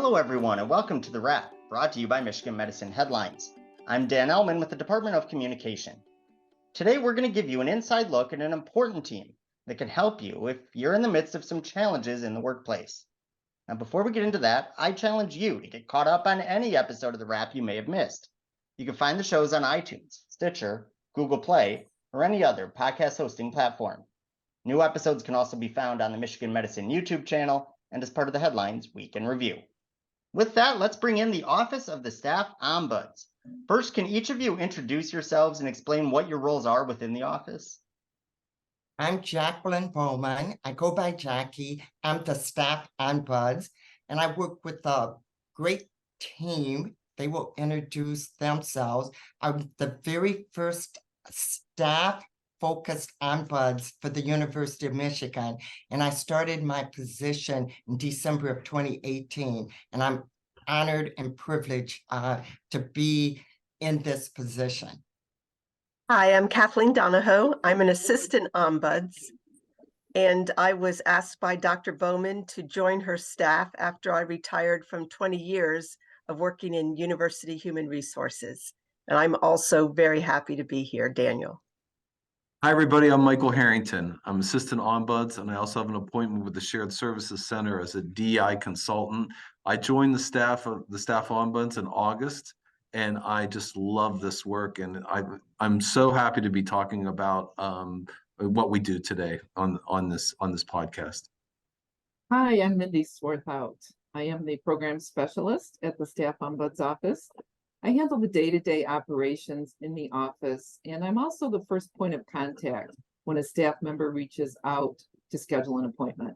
Hello, everyone, and welcome to The Wrap, brought to you by Michigan Medicine Headlines. I'm Dan Ellman with the Department of Communication. Today, we're going to give you an inside look at an important team that can help you if you're in the midst of some challenges in the workplace. Now, before we get into that, I challenge you to get caught up on any episode of The Wrap you may have missed. You can find the shows on iTunes, Stitcher, Google Play, or any other podcast hosting platform. New episodes can also be found on the Michigan Medicine YouTube channel and as part of the Headlines Week in Review. With that, let's bring in the Office of the Staff Ombuds. First, can each of you introduce yourselves and explain what your roles are within the office? I'm Jacqueline Bowman. I go by Jackie. I'm the Staff Ombuds, and I work with a great team. They will introduce themselves. I'm the very first staff-focused ombuds for the University of Michigan, and I started my position in December of 2018, and I'm honored and privileged to be in this position. Hi, I'm Kathleen Donahoe. I'm an assistant ombuds, and I was asked by Dr. Bowman to join her staff after I retired from 20 years of working in university human resources. And I'm also very happy to be here, Daniel. Hi, everybody. I'm Michael Harrington. I'm Assistant Ombuds, and I also have an appointment with the Shared Services Center as a DI consultant. I joined the staff Ombuds in August, and I just love this work. And I'm so happy to be talking about what we do today on this podcast. Hi, I'm Mindy Stewart. I am the program specialist at the Staff Ombuds office. I handle the day-to-day operations in the office, and I'm also the first point of contact when a staff member reaches out to schedule an appointment.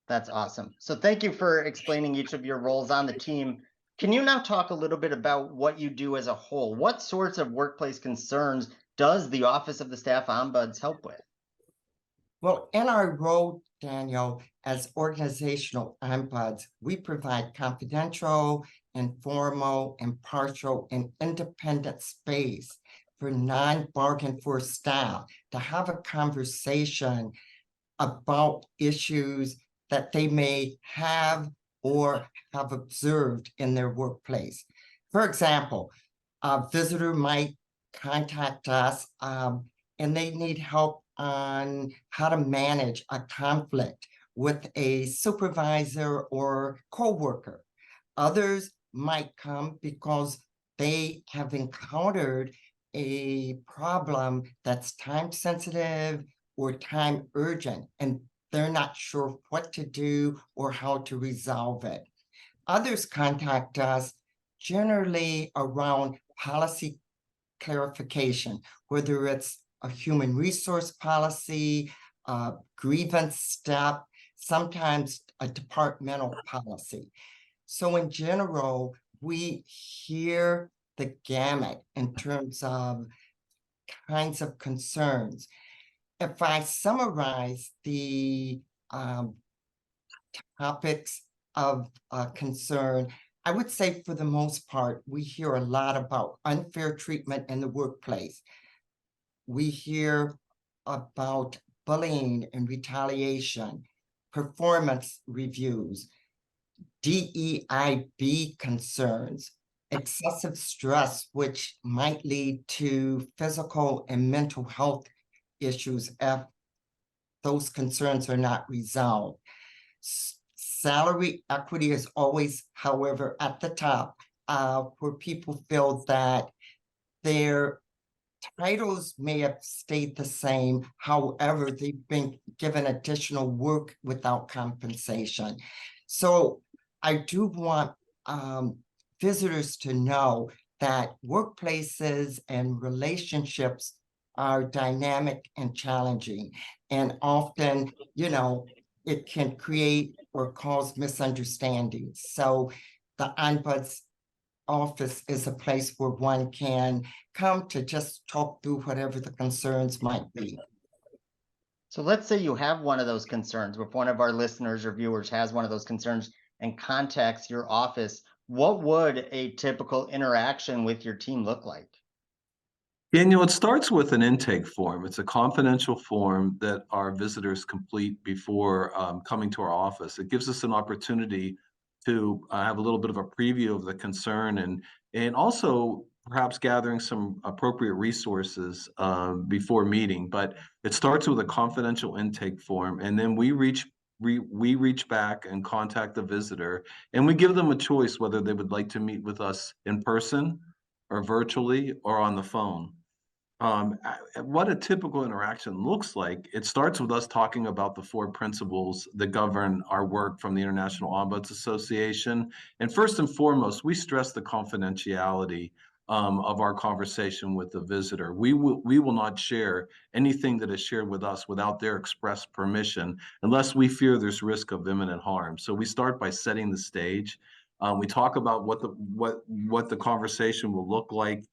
That's awesome. So thank you for explaining each of your roles on the team. Can you now talk a little bit about what you do as a whole? What sorts of workplace concerns does the Office of the Staff Ombuds help with? Well, in our role, Daniel, as organizational ombuds, we provide confidential, informal, impartial, and independent space for non-bargain for staff to have a conversation about issues that they may have or have observed in their workplace. For example, a visitor might contact us and they need help on how to manage a conflict with a supervisor or coworker. Others might come because they have encountered a problem that's time sensitive or time urgent, and they're not sure what to do or how to resolve it. Others contact us generally around policy clarification, whether it's a human resource policy, a grievance step, sometimes a departmental policy. So in general, we hear the gamut in terms of kinds of concerns. If I summarize the topics of concern, I would say for the most part, we hear a lot about unfair treatment in the workplace. We hear about bullying and retaliation, performance reviews, DEIB concerns, excessive stress, which might lead to physical and mental health issues if those concerns are not resolved. Salary equity is always, however, at the top, where people feel that their titles may have stayed the same, however, they've been given additional work without compensation. So I do want visitors to know that workplaces and relationships are dynamic and challenging, and often, it can create or cause misunderstandings. So the Ombuds office is a place where one can come to just talk through whatever the concerns might be. So let's say you have one of those concerns, if one of our listeners or viewers has one of those concerns and contacts your office, what would a typical interaction with your team look like? Daniel, it starts with an intake form. It's a confidential form that our visitors complete before coming to our office. It gives us an opportunity to have a little bit of a preview of the concern, and also perhaps gathering some appropriate resources before meeting. But it starts with a confidential intake form, and then we reach back and contact the visitor, and we give them a choice whether they would like to meet with us in person or virtually or on the phone. What a typical interaction looks like, it starts with us talking about the 4 principles that govern our work from the International Ombuds Association. And first and foremost, we stress the confidentiality of our conversation with the visitor. We will not share anything that is shared with us without their express permission, unless we fear there's risk of imminent harm. So we start by setting the stage. We talk about what the conversation will look like.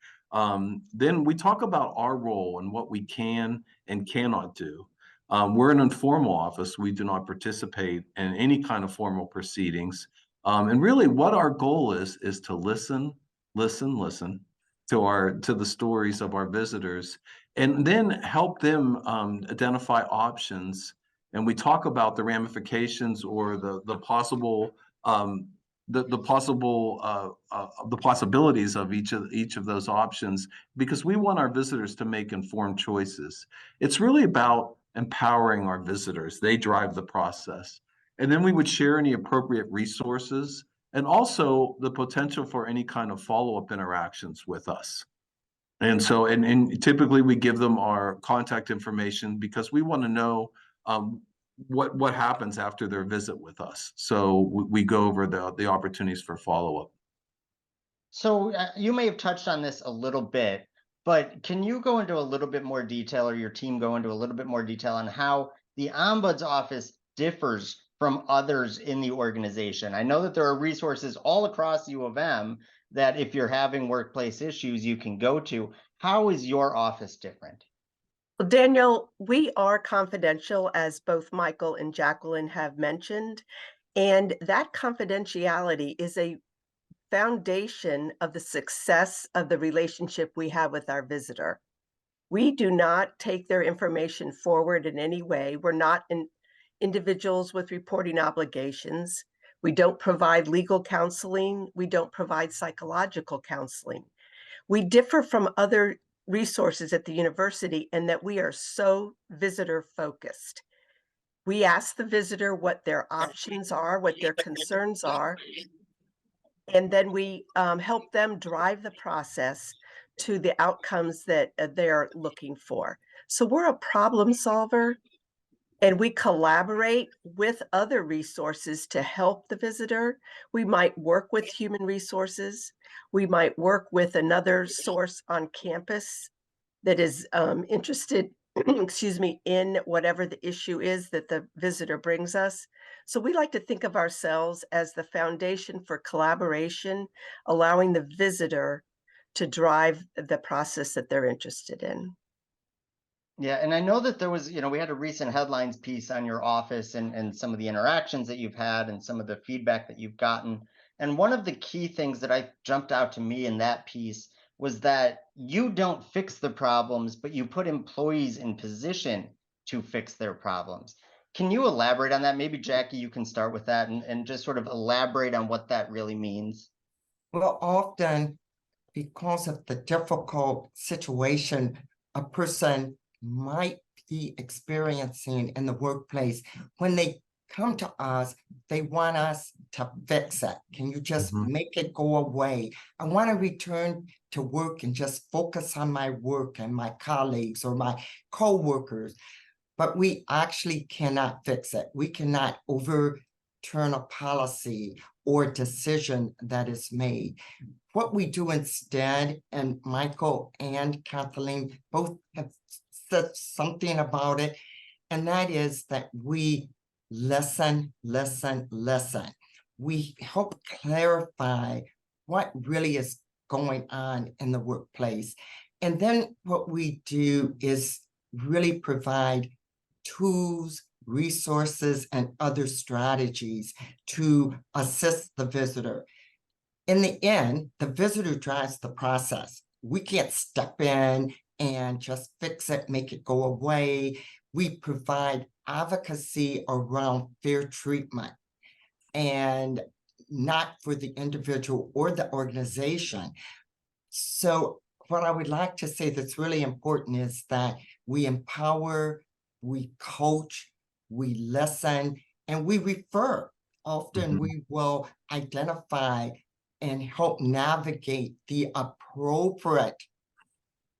Then we talk about our role and what we can and cannot do. We're an informal office. We do not participate in any kind of formal proceedings. And really what our goal is to listen to the stories of our visitors, and then help them identify options. And we talk about the ramifications or the possible the possibilities of each of those options, because we want our visitors to make informed choices. It's really about empowering our visitors. They drive the process. And then we would share any appropriate resources and also the potential for any kind of follow-up interactions with us. And so, and typically we give them our contact information because we want to know what happens after their visit with us. So we go over the opportunities for follow-up. So you may have touched on this a little bit, but can you go into a little bit more detail, or your team go into a little bit more detail on how the Ombuds office differs from others in the organization? I know that there are resources all across U of M that if you're having workplace issues, you can go to. How is your office different? Well, Daniel, we are confidential, as both Michael and Jacqueline have mentioned, and that confidentiality is a foundation of the success of the relationship we have with our visitor. We do not take their information forward in any way. We're not individuals with reporting obligations. We don't provide legal counseling. We don't provide psychological counseling. We differ from other resources at the university in that we are so visitor focused. We ask the visitor what their options are, what their concerns are, and then we help them drive the process to the outcomes that they're looking for. So we're a problem solver, and we collaborate with other resources to help the visitor. We might work with human resources. We might work with another source on campus that is interested, excuse me, in whatever the issue is that the visitor brings us. So we like to think of ourselves as the foundation for collaboration, allowing the visitor to drive the process that they're interested in. Yeah, and I know that there was, we had a recent headlines piece on your office and some of the interactions that you've had and some of the feedback that you've gotten. And one of the key things that I jumped out to me in that piece was that you don't fix the problems, but you put employees in position to fix their problems. Can you elaborate on that? Maybe Jackie, you can start with that and just sort of elaborate on what that really means. Well, often because of the difficult situation a person might be experiencing in the workplace, when they come to us, they want us to fix it. Can you just make it go away? I want to return to work and just focus on my work and my colleagues or my co-workers. But we actually cannot fix it. We cannot overturn a policy or decision that is made. What we do instead, and Michael and Kathleen both have said something about it, and that is that we listen. We help clarify what really is going on in the workplace. And then what we do is really provide tools, resources, and other strategies to assist the visitor. In the end, the visitor drives the process. We can't step in and just fix it, make it go away. We provide advocacy around fair treatment and not for the individual or the organization. So what I would like to say that's really important is that we empower, we coach, we listen, and we refer. Often we will identify and help navigate the appropriate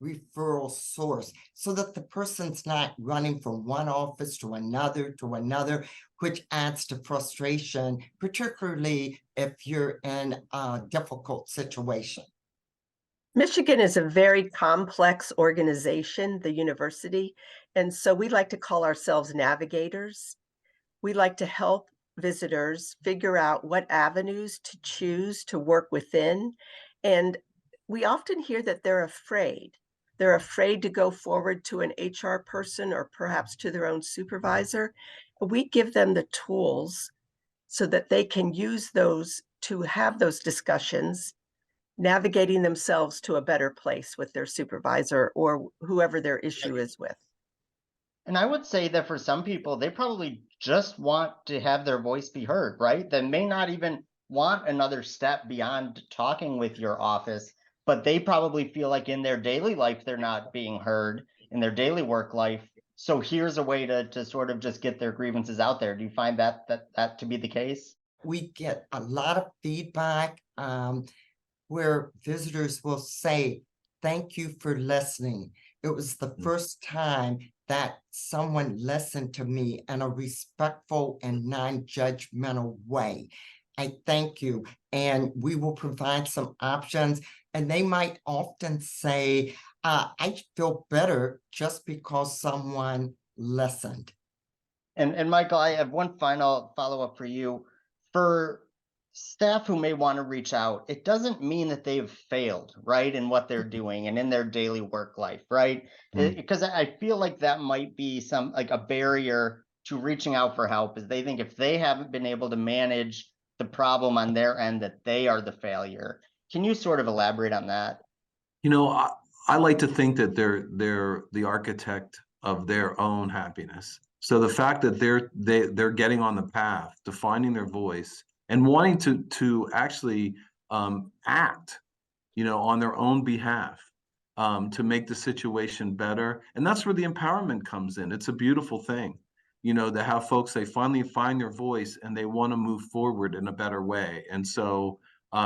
referral source so that the person's not running from one office to another, which adds to frustration, particularly if you're in a difficult situation. Michigan is a very complex organization, the university, and so we like to call ourselves navigators. We like to help visitors figure out what avenues to choose to work within. And we often hear that they're afraid. They're afraid to go forward to an HR person or perhaps to their own supervisor. We give them the tools so that they can use those to have those discussions, navigating themselves to a better place with their supervisor or whoever their issue is with. And I would say that for some people, they probably just want to have their voice be heard, right? They may not even want another step beyond talking with your office, but they probably feel like in their daily life, they're not being heard in their daily work life. So here's a way to sort of just get their grievances out there. Do you find that to be the case? We get a lot of feedback where visitors will say, "Thank you for listening. It was the first time that someone listened to me in a respectful and non-judgmental way. I thank you." And we will provide some options. And they might often say, "I feel better just because someone listened." And Michael, I have one final follow-up for you. For staff who may want to reach out, it doesn't mean that they've failed, right, in what they're doing and in their daily work life, right? Because I feel like that might be some like a barrier to reaching out for help, is they think if they haven't been able to manage the problem on their end, that they are the failure. Can you sort of elaborate on that? You know, I like to think that they're the architect of their own happiness. So the fact that they're getting on the path to finding their voice and wanting to actually act, you know, on their own behalf, to make the situation better. And that's where the empowerment comes in. It's a beautiful thing, you know, to have folks, they finally find their voice and they want to move forward in a better way. And so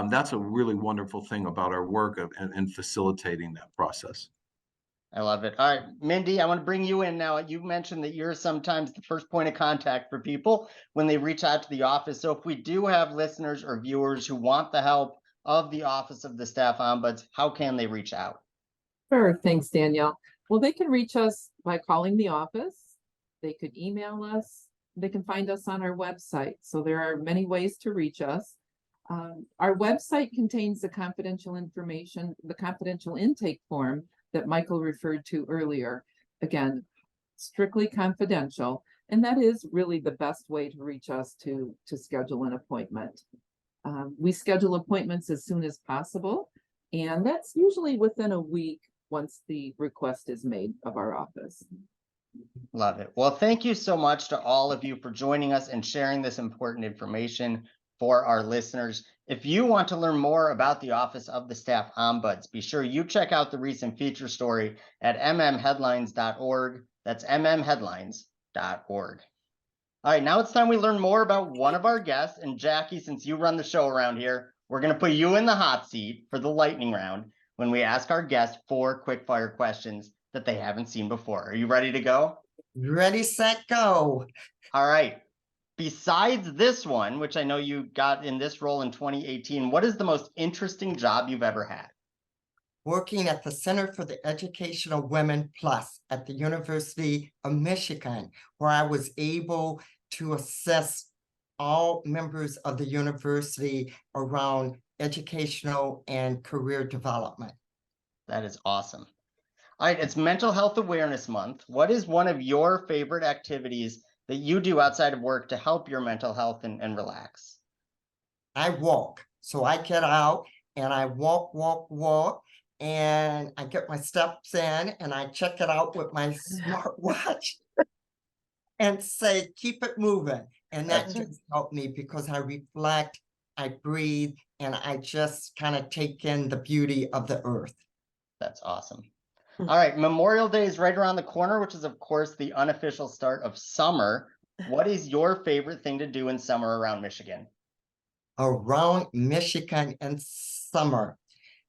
that's a really wonderful thing about our work and facilitating that process. I love it. All right, Mindy, I want to bring you in now. You mentioned that you're sometimes the first point of contact for people when they reach out to the office. So if we do have listeners or viewers who want the help of the Office of the Staff Ombuds, how can they reach out? Sure, thanks, Danielle. Well, they can reach us by calling the office. They could email us. They can find us on our website. So there are many ways to reach us. Our website contains the confidential information, the confidential intake form that Michael referred to earlier. Again, strictly confidential, and that is really the best way to reach us to schedule an appointment. We schedule appointments as soon as possible, and that's usually within a week once the request is made of our office. Love it. Well, thank you so much to all of you for joining us and sharing this important information for our listeners. If you want to learn more about the Office of the Staff Ombuds, be sure you check out the recent feature story at mmheadlines.org. That's mmheadlines.org. All right, now it's time we learn more about one of our guests. And Jackie, since you run the show around here, we're going to put you in the hot seat for the lightning round when we ask our guests 4 quick fire questions that they haven't seen before. Are you ready to go? Ready, set, go. All right. Besides this one, which I know you got in this role in 2018, what is the most interesting job you've ever had? Working at the Center for the Education of Women Plus at the University of Michigan, where I was able to assist all members of the university around educational and career development. That is awesome. All right, it's Mental Health Awareness Month. What is one of your favorite activities that you do outside of work to help your mental health and relax? I walk. So I get out and I walk, and I get my steps in and I check it out with my smartwatch and say, keep it moving. And that just helped me because I reflect I breathe, and I just kind of take in the beauty of the earth. That's awesome. Hmm. All right, Memorial Day is right around the corner, which is, of course, the unofficial start of summer. What is your favorite thing to do in summer around Michigan? Around Michigan in summer,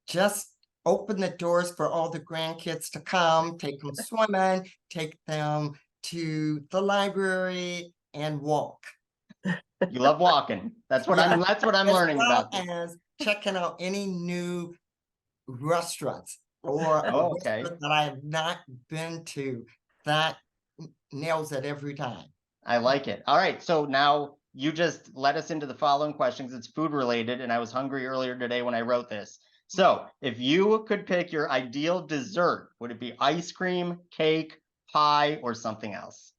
just open the doors for all the grandkids to come, take them swimming, take them to the library and walk. You love walking. That's what Yeah. that's what I'm As learning well about this. as checking out any new restaurants or a Oh, okay. restaurant that I have not been to. That nails it every time. I like it. All right, so now you just led us into the following questions. It's food related, and I was hungry earlier today when I wrote this. So if you could pick your ideal dessert, would it be ice cream, cake, pie, or something else?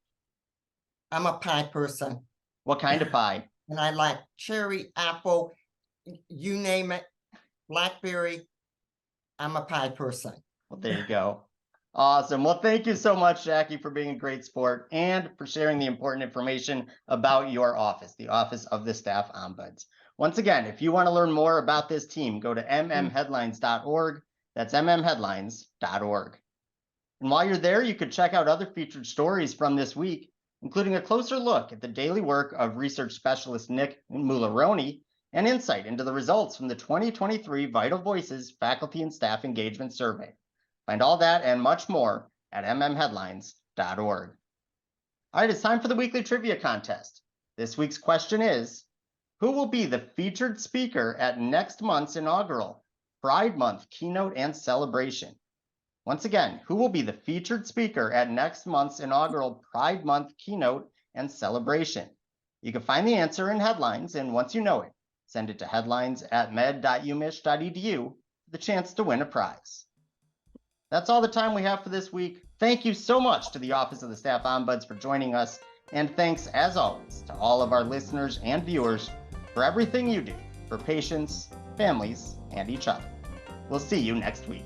I'm a pie person, What kind of pie? and I like cherry, apple, you name it, blackberry. I'm a pie person. Well, there you go. Awesome. Well, thank you so much, Jackie, for being a great sport and for sharing the important information about your office, the Office of the Staff Ombuds. Once again, if you want to learn more about this team, go to mmheadlines.org. That's mmheadlines.org. And while you're there, you could check out other featured stories from this week, including a closer look at the daily work of research specialist Nick Mularoni and insight into the results from the 2023 Vital Voices Faculty and Staff Engagement Survey. Find all that and much more at mmheadlines.org. All right, it's time for the weekly trivia contest. This week's question is, who will be the featured speaker at next month's inaugural Pride Month keynote and celebration? Once again, who will be the featured speaker at next month's inaugural Pride Month keynote and celebration? You can find the answer in headlines, and once you know it, send it to headlines@med.umich.edu for the chance to win a prize. That's all the time we have for this week. Thank you so much to the Office of the Staff Ombuds for joining us, and thanks, as always, to all of our listeners and viewers for everything you do for patients, families, and each other. We'll see you next week.